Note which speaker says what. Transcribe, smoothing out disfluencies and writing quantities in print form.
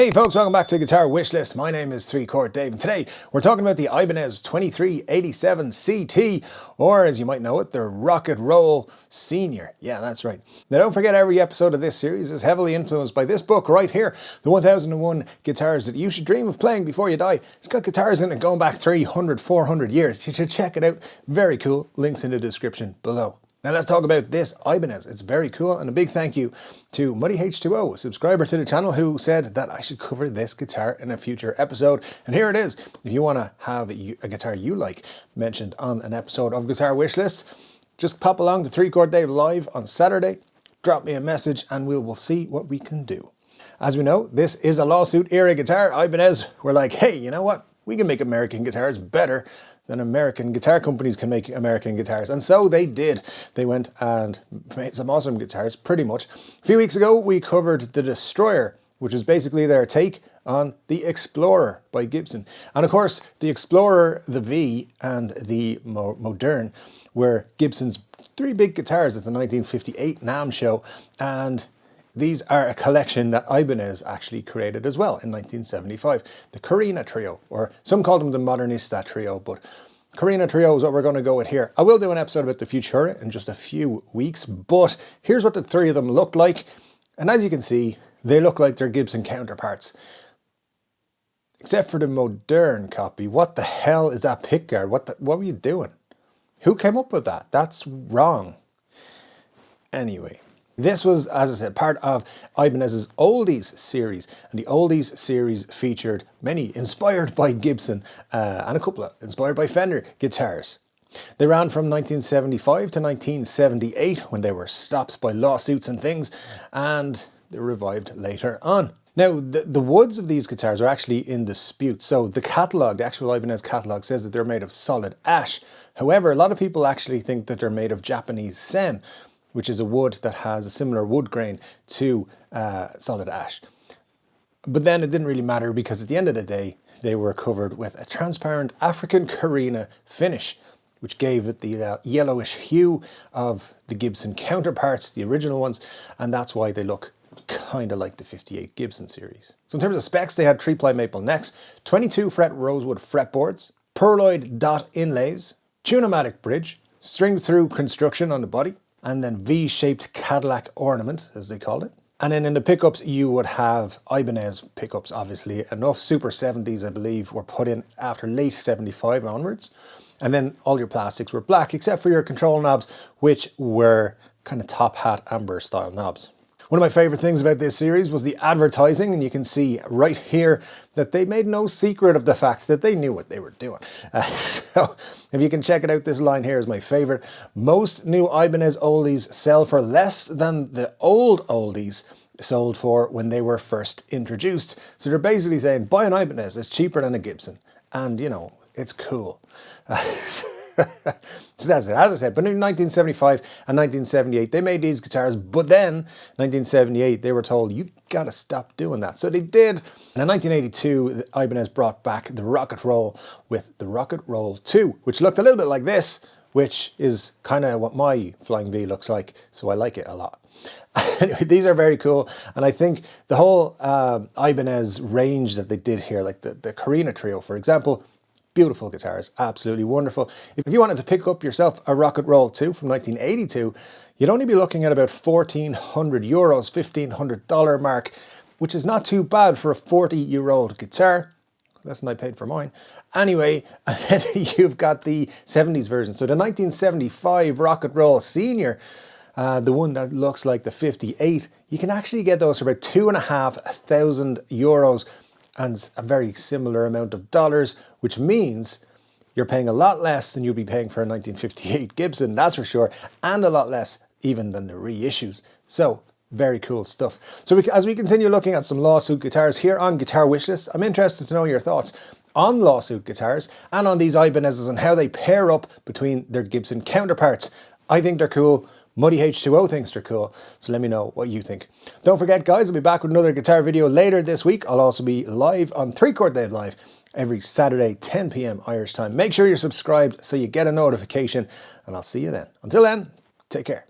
Speaker 1: Hey folks, welcome back to Guitar Wishlist. My name is 3-Chord Dave, and today we're talking about the Ibanez 2387 CT, or as you might know it, the Rocket Roll Senior. Yeah, that's right. Now don't forget, every episode of this series is heavily influenced by this book right here, The 1001 Guitars That You Should Dream of Playing Before You Die. It's got guitars in it going back 300, 400 years. You should check it out. Very cool. Links in the description below. Now let's talk about this Ibanez. It's very cool, and a big thank you to Muddy H2O, a subscriber to the channel, who said that I should cover this guitar in a future episode. And here it is. If you want to have a guitar you like mentioned on an episode of Guitar Wishlist, just pop along to 3-Chord Dave live on Saturday, drop me a message, and we'll see what we can do. As we know, this is a lawsuit era guitar. Ibanez were like, hey, you know what? We can make American guitars better than American guitar companies can make American guitars. And so they did. They went and made some awesome guitars, pretty much. A few weeks ago, we covered the Destroyer, which is basically their take on the Explorer by Gibson. And of course, the Explorer, the V, and the Modern were Gibson's three big guitars at the 1958 NAMM show. And these are a collection that Ibanez actually created as well in 1975. The Karina Trio, or some call them the Modernista Trio, but Karina Trio is what we're going to go with here. I will do an episode about the Futura in just a few weeks, but here's what the three of them look like. And as you can see, they look like their Gibson counterparts. Except for the Modern copy. What the hell is that pickguard? What were you doing? Who came up with that? That's wrong. Anyway. This was, as I said, part of Ibanez's Oldies Series, and the Oldies Series featured many inspired by Gibson and a couple of inspired by Fender guitars. They ran from 1975 to 1978 when they were stopped by lawsuits and things, and they were revived later on. Now, the woods of these guitars are actually in dispute. So the catalogue, the actual Ibanez catalogue, says that they're made of solid ash. However, a lot of people actually think that they're made of Japanese sen, which is a wood that has a similar wood grain to solid ash. But then it didn't really matter, because at the end of the day, they were covered with a transparent African Korina finish, which gave it the yellowish hue of the Gibson counterparts, the original ones, and that's why they look kind of like the 58 Gibson series. So in terms of specs, they had 3-ply maple necks, 22 fret rosewood fretboards, pearloid dot inlays, tune-o-matic bridge, string-through construction on the body, and then V-shaped Cadillac ornament, as they called it. And then in the pickups, you would have Ibanez pickups, obviously. Enough Super 70s, I believe, were put in after late 75 onwards. And then all your plastics were black, except for your control knobs, which were kind of top hat amber style knobs. One of my favorite things about this series was the advertising, and you can see right here that they made no secret of the fact that they knew what they were doing. So if you can check it out, this line here is my favorite. Most new Ibanez Oldies sell for less than the old Oldies sold for when they were first introduced. So they're basically saying, buy an Ibanez, it's cheaper than a Gibson. And you know, it's cool. So that's it. As I said, but in 1975 and 1978, they made these guitars, but then 1978, they were told, you gotta stop doing that. So they did. And in 1982, Ibanez brought back the Rocket Roll with the Rocket Roll 2, which looked a little bit like this, which is kind of what my Flying V looks like. So I like it a lot. Anyway, these are very cool. And I think the whole Ibanez range that they did here, like the Karina Trio, for example, beautiful guitars, absolutely wonderful. If you wanted to pick up yourself a Rocket Roll 2 from 1982, you'd only be looking at about 1,400 euros, $1,500 mark, which is not too bad for a 40-year-old guitar. Less than I paid for mine. Anyway, and then you've got the 70s version. So the 1975 Rocket Roll Senior, the one that looks like the 58, you can actually get those for about 2,500 euros. And a very similar amount of dollars, which means you're paying a lot less than you'd be paying for a 1958 Gibson, that's for sure, and a lot less even than the reissues. So very cool stuff. So as we continue looking at some lawsuit guitars here on Guitar Wishlist, I'm interested to know your thoughts on lawsuit guitars and on these Ibanez's and how they pair up between their Gibson counterparts. I think they're cool. Muddy H2O thinks they're cool, so let me know what you think. Don't forget, guys, I'll be back with another guitar video later this week. I'll also be live on 3-Chord Dave Live every Saturday, 10 p.m. Irish time. Make sure you're subscribed so you get a notification, and I'll see you then. Until then, take care.